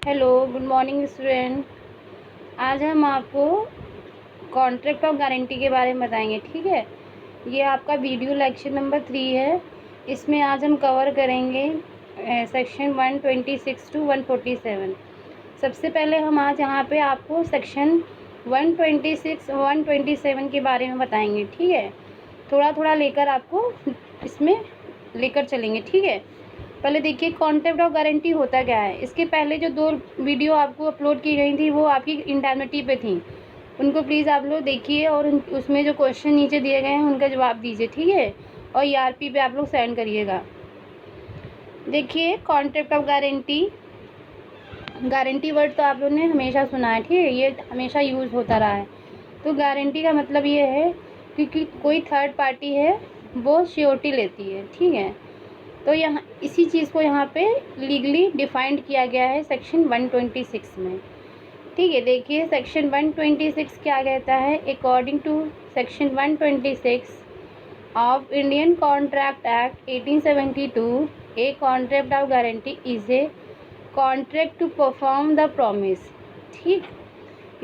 Hello, good morning student. आज हम आपको कॉन्ट्रैक्ट ऑफ गारंटी के बारे में बताएंगे। ठीक है, ये आपका वीडियो लेक्चर नंबर 3 है। इसमें आज हम कवर करेंगे सेक्शन 126 टू 147। सबसे पहले हम आज यहाँ पे आपको सेक्शन 126 127 के बारे में बताएंगे। ठीक है, थोड़ा थोड़ा लेकर आपको इसमें लेकर चलेंगे। ठीक है, पहले देखिए कॉन्ट्रैक्ट ऑफ गारंटी होता क्या है। इसके पहले जो 2 वीडियो आपको अपलोड की गई थी वो आपकी इंटरमिटी पे थी, उनको प्लीज़ आप लोग देखिए और उसमें जो क्वेश्चन नीचे दिए गए हैं उनका जवाब दीजिए। ठीक है, और ERP पे आप लोग सेंड करिएगा। देखिए contract of guarantee, guarantee word तो आप लोगों ने हमेशा सुना है। ठीक है, ये हमेशा यूज़ होता रहा है। तो गारंटी का मतलब ये है क्योंकि कोई थर्ड पार्टी है वो श्योरिटी लेती है। ठीक है, तो यहाँ इसी चीज़ को यहाँ पे लीगली डिफाइंड किया गया है सेक्शन 126 में। ठीक है, देखिए सेक्शन 126 क्या कहता है। According to section 126 of Indian Contract Act 1872, a contract of guarantee is a contract to perform the promise. ठीक,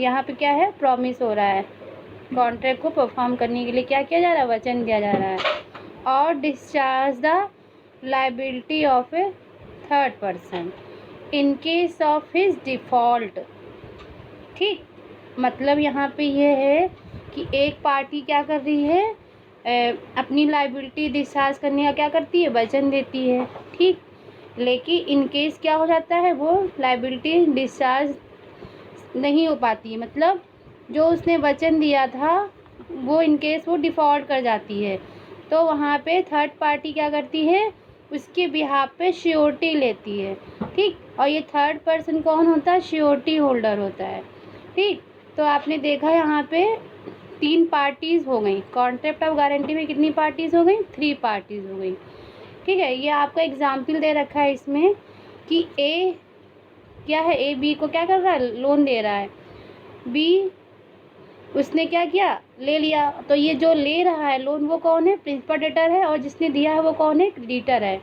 यहाँ पे क्या है, प्रॉमिस हो रहा है। कॉन्ट्रैक्ट को परफॉर्म करने के लिए क्या किया जा रहा है, वचन दिया जा रहा है। और discharge the liability of A third person in case of his default. ठीक, मतलब यहाँ पे ये है कि एक पार्टी क्या कर रही है, अपनी लाइबिलिटी डिस्चार्ज करने का क्या करती है, वचन देती है। ठीक, लेकिन इन केस क्या हो जाता है, वो लाइबिलिटी डिस्चार्ज नहीं हो पाती है। मतलब जो उसने वचन दिया था वो इन केस वो डिफ़ॉल्ट कर जाती है, तो वहाँ पे थर्ड पार्टी क्या करती है, उसके बिहाफ पे श्योरिटी लेती है। ठीक, और ये थर्ड पर्सन कौन होता है, श्योरिटी होल्डर होता है। ठीक, तो आपने देखा यहाँ पे 3 पार्टीज़ हो गई। कॉन्ट्रैक्ट ऑफ गारंटी में कितनी पार्टीज़ हो गई, 3 पार्टीज़ हो गई। ठीक है, ये आपका एग्जाम्पल दे रखा है इसमें कि ए क्या है, ए बी को क्या कर रहा है, लोन दे रहा है। बी उसने क्या किया, ले लिया। तो ये जो ले रहा है लोन वो कौन है, प्रिंसिपल डेटर है, और जिसने दिया है वो कौन है, क्रेडिटर है।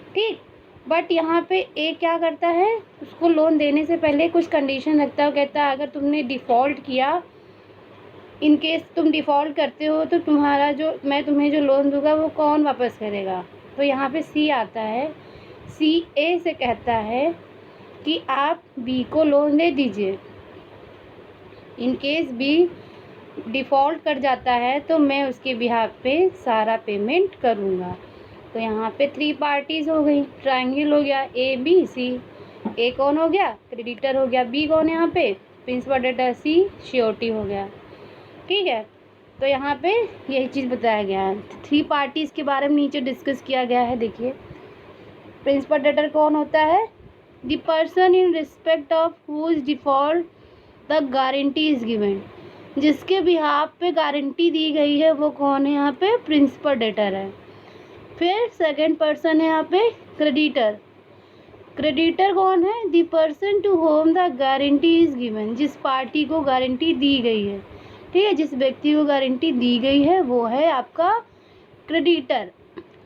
ठीक, बट यहाँ पे ए क्या करता है, उसको लोन देने से पहले कुछ कंडीशन रखता है। कहता है अगर तुमने डिफ़ॉल्ट किया, इन केस तुम डिफ़ॉल्ट करते हो तो तुम्हारा जो मैं तुम्हें जो लोन दूंगा वो कौन वापस करेगा। तो यहाँ पे सी आता है। सी ए से कहता है कि आप बी को लोन दे दीजिए। इन केस बी डिफ़ॉल्ट कर जाता है तो मैं उसके बिहाफ पे सारा पेमेंट करूँगा। तो यहाँ पे 3 पार्टीज़ हो गई, ट्रायंगल हो गया ए बी सी। ए कौन हो गया, क्रेडिटर हो गया। बी कौन है यहाँ पे, प्रिंसिपल डेटर। सी श्योरिटी हो गया। ठीक है, तो यहाँ पे यही चीज़ बताया गया है। 3 पार्टीज़ के बारे में नीचे डिस्कस किया गया है। देखिए प्रिंसिपल डेटर कौन होता है, the person in respect of whose default the guarantee is given. जिसके बिहाफ पे गारंटी दी गई है वो कौन है, यहाँ पे प्रिंसिपल डेटर है। फिर सेकंड पर्सन है यहाँ पे क्रेडिटर। क्रेडिटर कौन है, the person to whom the guarantee is given. जिस पार्टी को गारंटी दी गई है, ठीक है, जिस व्यक्ति को गारंटी दी गई है वो है आपका क्रेडिटर।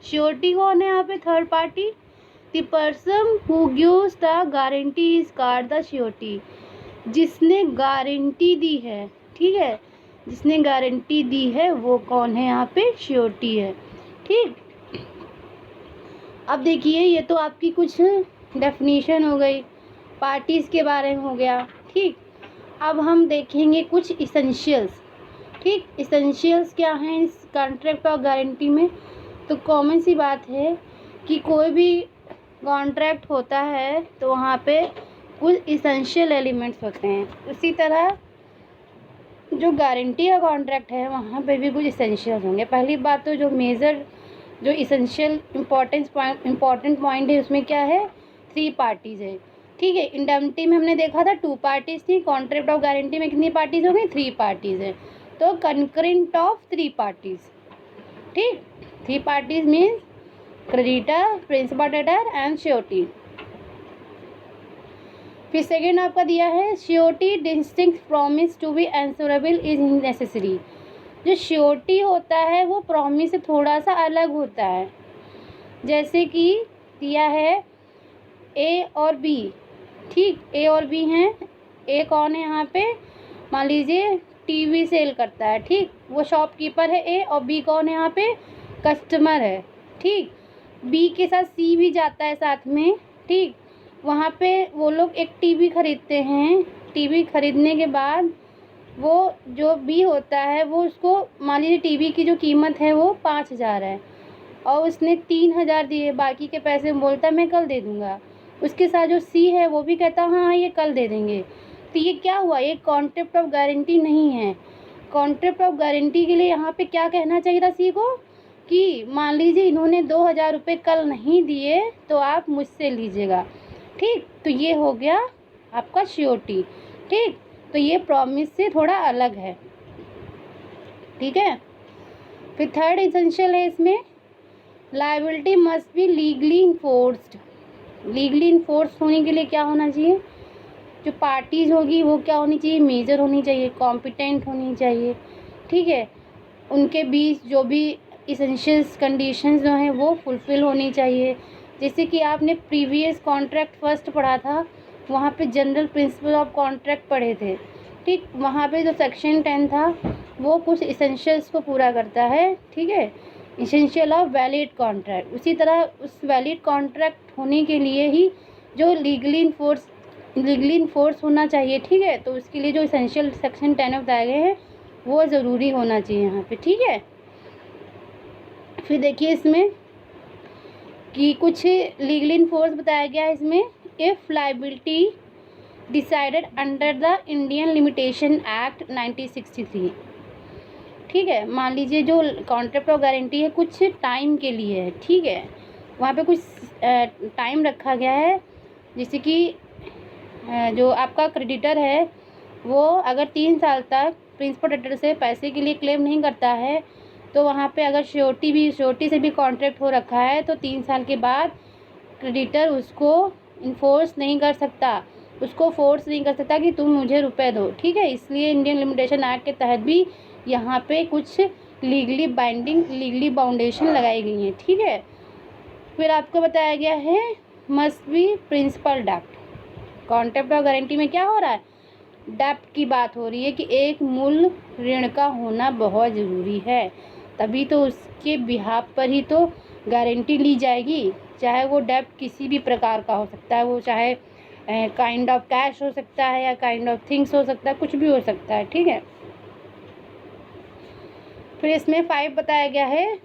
श्योरिटी कौन है यहाँ पे, third party, the person who gives the guarantee is called the surety. जिसने गारंटी दी है, ठीक है, जिसने गारंटी दी है वो कौन है, यहाँ पे श्योरिटी है। ठीक, अब देखिए ये तो आपकी कुछ डेफिनेशन हो गई, पार्टीज़ के बारे में हो गया। ठीक, अब हम देखेंगे कुछ इसेंशियल्स। ठीक, इसेंशियल्स क्या हैं इस कॉन्ट्रैक्ट ऑफ गारंटी में। तो कॉमन सी बात है कि कोई भी कॉन्ट्रैक्ट होता है तो वहाँ पे कुछ इसेंशियल एलिमेंट्स होते हैं। उसी तरह जो गारंटी का कॉन्ट्रैक्ट है वहाँ पे भी कुछ इसेंशियल होंगे। पहली बात तो जो मेजर जो इसेंशियल इम्पॉर्टेंट पॉइंट है उसमें क्या है, 3 पार्टीज़ है। ठीक है, इंडemnity में हमने देखा था 2 पार्टीज़ थी, कॉन्ट्रैक्ट ऑफ गारंटी में कितनी पार्टीज़ हो गई, 3 पार्टीज़ है। तो कंकरेंट ऑफ 3 पार्टीज़। ठीक, 3 parties means creditor, principal debtor and surety. फिर सेकेंड आपका दिया है surety distinct promise to be answerable is necessary. जो श्योरिटी होता है वो प्रॉमिस से थोड़ा सा अलग होता है। जैसे कि दिया है ए और बी, ठीक, ए और बी हैं। ए कौन है यहाँ पे, मान लीजिए टीवी सेल करता है, ठीक, वो शॉपकीपर है ए, और बी कौन है यहाँ पे, कस्टमर है, ठीक। बी के साथ सी भी जाता है साथ में, ठीक। वहाँ पे वो लोग एक टीवी खरीदते हैं। टीवी खरीदने के बाद वो जो बी होता है वो उसको, मान लीजिए टीवी की जो कीमत है वो 5,000 है और उसने 3,000 दिए, बाकी के पैसे बोलता है मैं कल दे दूँगा। उसके साथ जो सी है वो भी कहता हाँ ये कल दे देंगे। तो ये क्या हुआ, ये कॉन्ट्रैक्ट ऑफ गारंटी नहीं है। कॉन्ट्रैक्ट ऑफ गारंटी के लिए यहाँ पे क्या कहना चाहिए था सी को, कि मान लीजिए इन्होंने 2,000 रुपये कल नहीं दिए तो आप मुझसे लीजिएगा, ठीक। तो ये हो गया आपका श्योरिटी, ठीक। तो ये प्रॉमिस से थोड़ा अलग है, ठीक है। फिर थर्ड एसेंशियल है इसमें, liability must be legally enforced. Legally enforce होने के लिए क्या होना चाहिए, जो पार्टीज़ होगी वो क्या होनी चाहिए, मेजर होनी चाहिए, कॉम्पिटेंट होनी चाहिए, ठीक है। उनके बीच जो भी इसेंशियल्स कंडीशंस जो हैं वो फुलफ़िल होनी चाहिए। जैसे कि आपने प्रीवियस कॉन्ट्रैक्ट फर्स्ट पढ़ा था, वहाँ पे जनरल प्रिंसिपल ऑफ कॉन्ट्रैक्ट पढ़े थे, ठीक। वहाँ पे जो सेक्शन 10 था वो कुछ इसेंशियल्स को पूरा करता है, ठीक है, इसेंशियल ऑफ वैलिड कॉन्ट्रैक्ट। उसी तरह उस वैलिड कॉन्ट्रैक्ट होने के लिए ही जो लीगली इन्फोर्स होना चाहिए, ठीक है। तो उसके लिए जो इसेंशियल सेक्शन 10 बताए गए हैं वो ज़रूरी होना चाहिए यहाँ पे, ठीक है। फिर देखिए इसमें कि कुछ लीगली इन्फोर्स बताया गया है इसमें, if liability decided under the Indian limitation act 1963, ठीक है। मान लीजिए जो कॉन्ट्रैक्ट ऑफ गारंटी है कुछ टाइम के लिए है, ठीक है, वहाँ पे कुछ टाइम रखा गया है। जैसे कि जो आपका क्रेडिटर है वो अगर 3 साल तक प्रिंसिपल डेटर से पैसे के लिए क्लेम नहीं करता है तो वहाँ पे अगर श्योरिटी से भी कॉन्ट्रैक्ट हो रखा है तो 3 साल के बाद क्रेडिटर उसको इन्फोर्स नहीं कर सकता, उसको फोर्स नहीं कर सकता कि तुम मुझे रुपए दो, ठीक है। इसलिए इंडियन लिमिटेशन एक्ट के तहत भी यहाँ पे कुछ लीगली बाउंडेशन लगाई गई हैं, ठीक है। फिर आपको बताया गया है मस्ट बी प्रिंसिपल डेप्ट। कॉन्ट्रैक्ट ऑफ गारंटी में क्या हो रहा है, डेप्ट की बात हो रही है कि एक मूल ऋण का होना बहुत ज़रूरी है, तभी तो उसके बिहाफ पर ही तो गारंटी ली जाएगी। चाहे वो डेप्ट किसी भी प्रकार का हो सकता है, वो चाहे काइंड ऑफ कैश हो सकता है या काइंड ऑफ थिंग्स हो सकता है, कुछ भी हो सकता है, ठीक है। फिर इसमें 5 बताया गया है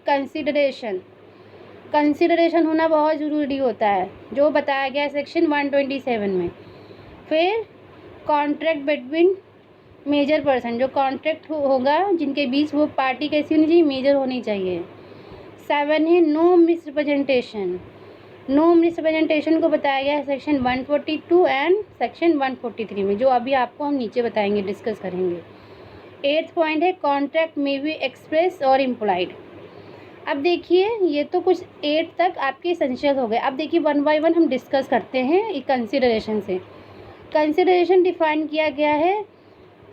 कंसिडरेशन होना बहुत ज़रूरी होता है, जो बताया गया है सेक्शन 127 में। फिर कॉन्ट्रैक्ट बिटवीन मेजर पर्सन, जो कॉन्ट्रैक्ट होगा जिनके बीच, वो पार्टी कैसी होनी चाहिए, मेजर होनी चाहिए। 7 है नो मिसरिप्रेजेंटेशन को बताया गया है सेक्शन 142 एंड सेक्शन 143 में, जो अभी आपको हम नीचे बताएंगे, डिस्कस करेंगे। 8th पॉइंट है कॉन्ट्रैक्ट में बी एक्सप्रेस और इम्प्लाइड। अब देखिए ये तो कुछ 8 तक आपके एसेंशियल हो गए। अब देखिए 1 बाय 1 हम डिस्कस करते हैं कंसिडरेशन से। कंसिडरेशन डिफाइन किया गया है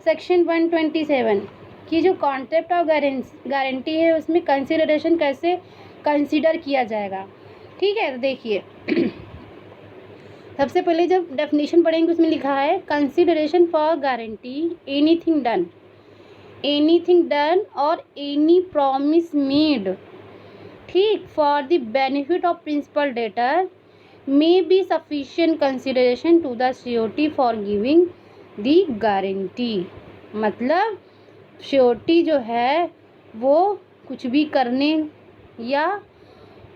सेक्शन 127 की, जो कॉन्ट्रैक्ट ऑफ गारंटी है उसमें कंसिडरेशन कैसे कंसीडर किया जाएगा, ठीक है। तो देखिए सबसे पहले जब डेफिनेशन पढ़ेंगे उसमें लिखा है consideration for guarantee anything done और एनी प्रॉमिस मेड, ठीक, for the benefit of principal debtor may be sufficient consideration to the surety for giving the guarantee. मतलब श्योरिटी जो है वो कुछ भी करने या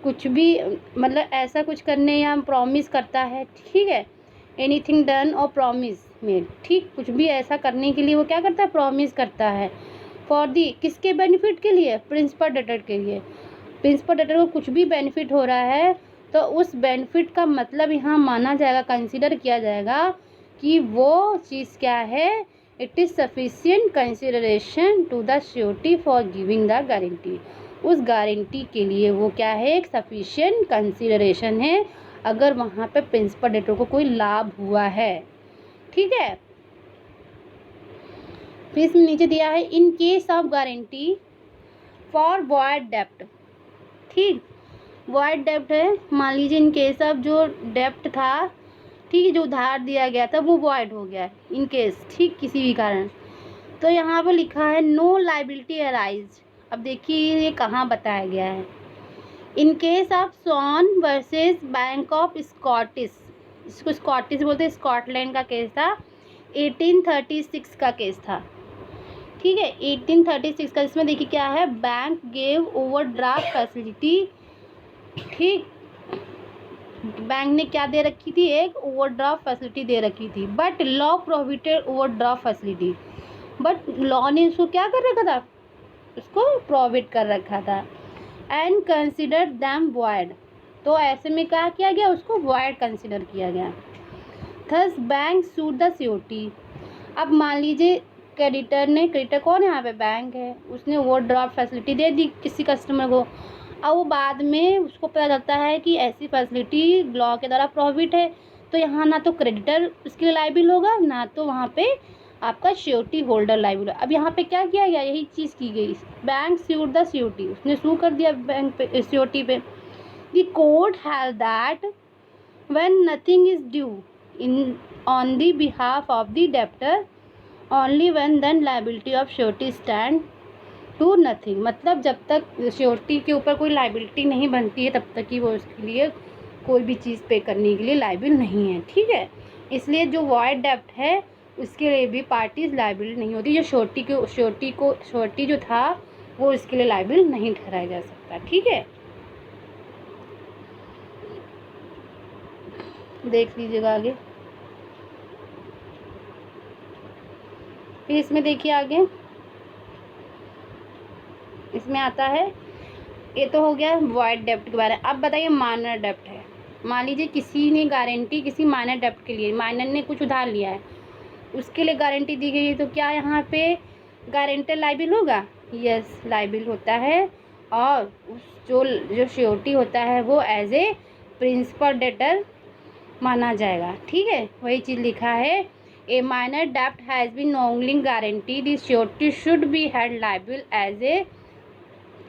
कुछ भी, मतलब ऐसा कुछ करने या प्रॉमिस करता है, ठीक है। एनीथिंग डन और प्रॉमिस मेड, ठीक, कुछ भी ऐसा करने के लिए वो क्या करता है, प्रॉमिस करता है। फॉर दी, किसके बेनिफिट के लिए, प्रिंसिपल डेटर के लिए। प्रिंसिपल डेटर को कुछ भी बेनिफिट हो रहा है तो उस बेनिफिट का मतलब यहाँ माना जाएगा, कंसीडर किया जाएगा कि वो चीज़ क्या है, it is sufficient consideration to the surety for giving the guarantee. उस गारंटी के लिए वो क्या है, एक सफिशिएंट कंसिडरेशन है, अगर वहाँ पे प्रिंसिपल डेटर को कोई लाभ हुआ है, ठीक है। फिर इसमें नीचे दिया है in case of guarantee for void डेप्ट, ठीक, वॉइड डेप्ट है, मान लीजिए इन केस ऑफ जो डेप्ट था, ठीक है, जो उधार दिया गया था वो वॉइड हो गया इन केस, ठीक, किसी भी कारण। तो यहाँ पर लिखा है नो लाइबिलिटी अराइज। अब देखिए ये कहाँ बताया गया है, in case of Son versus bank of Scottish, इसको स्कॉटिश बोलते हैं, स्कॉटलैंड का केस था, 1836 का केस था, ठीक है, 1836 का। इसमें देखिए क्या है, बैंक गेव ओवरड्राफ्ट फैसिलिटी, ठीक, बैंक ने क्या दे रखी थी, एक ओवरड्राफ्ट फैसिलिटी दे रखी थी, but law prohibited overdraft facility, but law ने इसको क्या कर रखा था, उसको प्रोहिबिट कर रखा था, एंड कंसिडर दैम वॉइड, तो ऐसे में क्या किया गया, उसको वॉइड कंसिडर किया गया। Thus bank suit the security. अब मान लीजिए क्रेडिटर ने, क्रेडिटर कौन है यहाँ पे, बैंक है, उसने ओवरड्राफ्ट फैसिलिटी दे दी किसी कस्टमर को, अब वो बाद में उसको पता चलता है कि ऐसी फैसिलिटी लॉ के द्वारा प्रोहिबिट है, तो यहाँ ना तो क्रेडिटर उसके लिए लायबिल होगा, ना तो वहाँ पे आपका श्योरिटी होल्डर लायबिल होगा। अब यहाँ पे क्या किया गया, यही चीज़ की गई, बैंक सूट द श्योरिटी, उसने सू कर दिया बैंक पे, श्योरिटी पे। The court has that when nothing is due in on the behalf of the debtor only when then liability of surety stand to nothing, मतलब जब तक श्योरिटी के ऊपर कोई लायबिलिटी नहीं बनती है तब तक ही वो उसके लिए कोई भी चीज़ पे करने के लिए लायबिल नहीं है, ठीक है। इसलिए जो वॉइड डेप्ट है उसके लिए भी पार्टीज लायबिल नहीं होती, जो श्योरिटी जो था वो इसके लिए लायबिल नहीं ठहराया जा सकता, ठीक है। देख लीजिएगा आगे, फिर इसमें देखिए आगे, इसमें आता है, ये तो हो गया वॉइड डेप्ट के बारे में। अब बताइए माइनर डेप्ट है, मान लीजिए किसी ने गारंटी किसी माइनर डेप्ट के लिए, माइनर ने कुछ उधार लिया है, उसके लिए गारंटी दी गई है, तो क्या यहाँ पे गारंटर लायबिल होगा, यस लायबिल होता है, और उस जो श्योरिटी होता है वो एज ए प्रिंसिपल डेटर माना जाएगा, ठीक है। वही चीज़ लिखा है, ए माइनर डेप्ट has been knowingly guarantee the surety should be held liable as a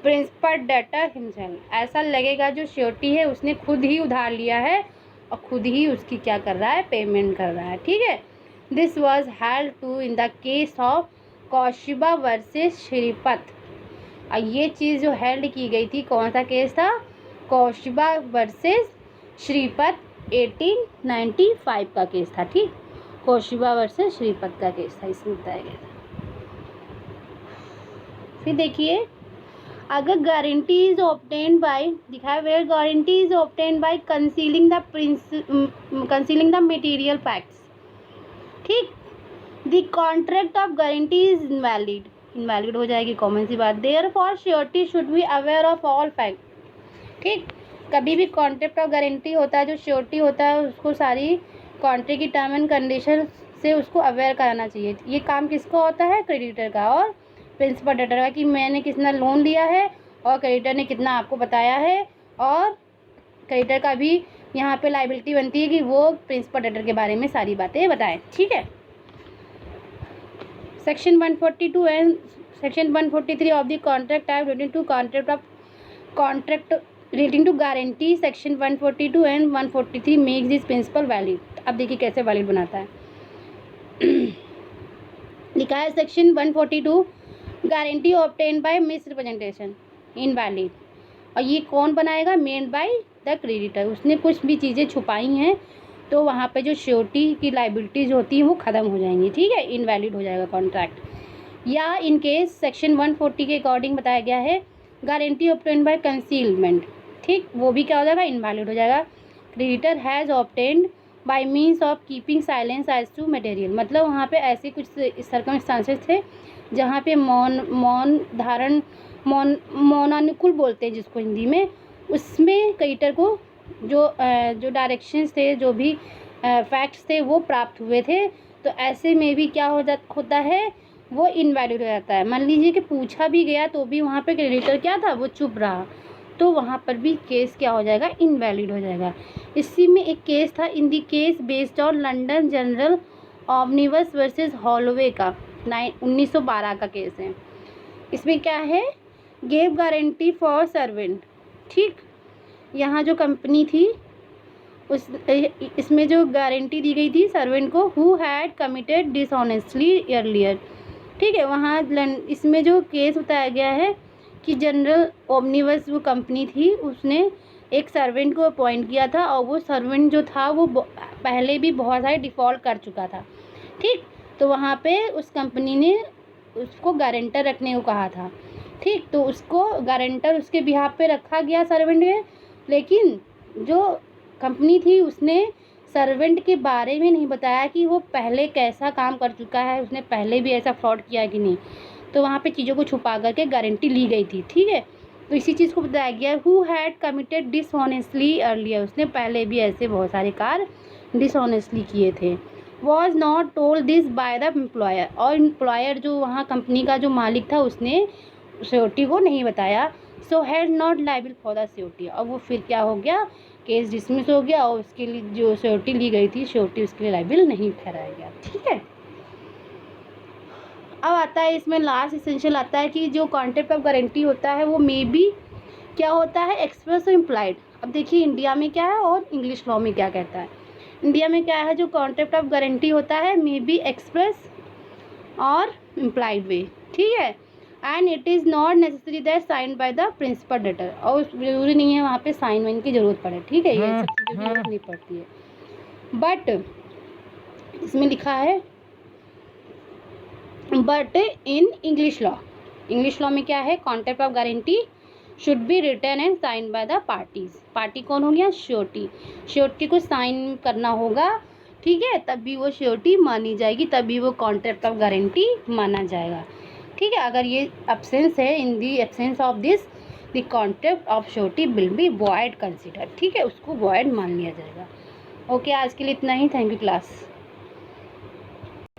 principal debtor himself. ऐसा लगेगा जो श्योरिटी है उसने खुद ही उधार लिया है और खुद ही उसकी क्या कर रहा है, पेमेंट कर रहा है, ठीक है। This was held to in the case of Kashiba versus Shripat. और ये चीज़ जो हेल्ड की गई थी, कौन सा केस था, कौशिबा वर्सेस श्रीपत, 1895 का केस था, ठीक, कौशिबा वर्सेस श्रीपत का केस था, इसमें बताया गया था। फिर देखिए, अगर गारंटी इज ऑब्टेन्ड बाय, दिखाया where guarantee is obtained by concealing the material facts, ठीक, the contract of guarantee is invalid, invalid हो जाएगी, कॉमन सी बात। Therefore surety should be aware of all fact, ठीक, कभी भी कॉन्ट्रैक्ट ऑफ गारंटी होता है, जो श्योरिटी होता है उसको सारी कॉन्ट्रैक्ट की टर्म एंड कंडीशन से उसको अवेयर कराना चाहिए। ये काम किसका होता है, क्रेडिटर का और प्रिंसिपल डेटर का, कि मैंने कितना लोन लिया है और क्रेडिटर ने कितना आपको बताया है, और क्रेडिटर का भी यहाँ पे लायबिलिटी बनती है कि वो प्रिंसिपल डेटर के बारे में सारी बातें बताएं, ठीक है। Section 142 and section 143 of the contract act relating to contract relating to guarantee, section 142 and 143 makes this principle valid. अब देखिए कैसे वैलिड बनाता है, लिखा है section 142, guarantee obtain by misrepresentation invalid, और ये कौन बनाएगा, मेड बाय द क्रेडिटर, उसने कुछ भी चीज़ें छुपाई हैं तो वहाँ पे जो श्योरिटी की लायबिलिटीज होती है वो ख़त्म हो जाएंगी, ठीक है, इनवैलिड हो जाएगा कॉन्ट्रैक्ट। या इन केस सेक्शन 140 के अकॉर्डिंग बताया गया है, गारंटी ऑब्टेन बाय कंसीलमेंट, ठीक, वो भी क्या हो जाएगा, इनवैलिड हो जाएगा। Creditor has obtained by means of keeping silence as to material, मतलब वहाँ पे ऐसे कुछ सर्कमस्टांसेस थे जहाँ पे मौनानुकूल बोलते हैं जिसको हिंदी में, उसमें क्रेडिटर को जो डायरेक्शंस थे, जो भी फैक्ट्स थे वो प्राप्त हुए थे, तो ऐसे में भी क्या होता है, वो इनवैलिड हो जाता है। मान लीजिए कि पूछा भी गया तो भी वहाँ पे क्रेडिटर क्या था, वो चुप रहा, तो वहाँ पर भी केस क्या हो जाएगा, इनवैलिड हो जाएगा। इसी में एक केस था, in the case based on London general omnibus versus Holloway का 1912 का केस है। इसमें क्या है, गेव गारंटी फॉर सर्वेंट, ठीक, यहाँ जो कंपनी थी इसमें जो गारंटी दी गई थी सर्वेंट को, who had committed dishonestly earlier. ठीक है, वहाँ इसमें जो केस बताया गया है कि जनरल ओमनिबस वो कंपनी थी, उसने एक सर्वेंट को अपॉइंट किया था और वो सर्वेंट जो था वो पहले भी बहुत सारे डिफ़ॉल्ट कर चुका था। ठीक, तो वहाँ पे उस कंपनी ने उसको गारंटर रखने को कहा था। ठीक, तो उसको गारंटर उसके बिहाफ पे रखा गया सर्वेंट में, लेकिन जो कंपनी थी उसने सर्वेंट के बारे में नहीं बताया कि वो पहले कैसा काम कर चुका है, उसने पहले भी ऐसा फ्रॉड किया कि नहीं। तो वहाँ पे चीज़ों को छुपा करके गारंटी ली गई थी। ठीक है, तो इसी चीज़ को बताया गया, who had committed dishonestly earlier, उसने पहले भी ऐसे बहुत सारे कार्य डिसऑनेस्टली किए थे। Was not told this by the employer, और एम्प्लॉयर जो वहाँ कंपनी का जो मालिक था उसने सिक्योरिटी को नहीं बताया। So had not liable for the security, और वो फिर क्या हो गया, केस डिसमिस हो गया और उसके लिए जो सिक्योरिटी ली गई थी सिक्योरिटी उसके लिए लाइबल नहीं ठहराया गया। ठीक है, अब आता है इसमें लास्ट एसेंशियल आता है कि जो कॉन्ट्रैक्ट ऑफ गारंटी होता है वो मे बी क्या होता है, एक्सप्रेस और इम्प्लाइड। अब देखिए इंडिया में क्या है और इंग्लिश लॉ में क्या कहता है। इंडिया में क्या है, जो कॉन्ट्रैक्ट ऑफ गारंटी होता है मे बी एक्सप्रेस और इम्प्लाइड वे। ठीक है, and it is not necessary that sign by the principal debtor, और जरूरी नहीं है वहाँ पे साइन वाइन की ज़रूरत पड़े। ठीक है, ये सब चीज़ों की जरूरत नहीं पड़ती है। बट इसमें लिखा है बट इन इंग्लिश लॉ में क्या है, contract of guarantee should be written and sign by the parties. Party कौन हो गया, श्योरिटी को साइन करना होगा। ठीक है, तभी वो श्योरिटी मानी जाएगी, तभी वो कॉन्ट्रैक्ट ऑफ गारंटी माना जाएगा। ठीक है, अगर ये एब्सेंस है, in the absence of this the contract of surety will be void consider. ठीक है, उसको वॉइड मान लिया जाएगा। ओके, आज के लिए इतना ही। Thank you class.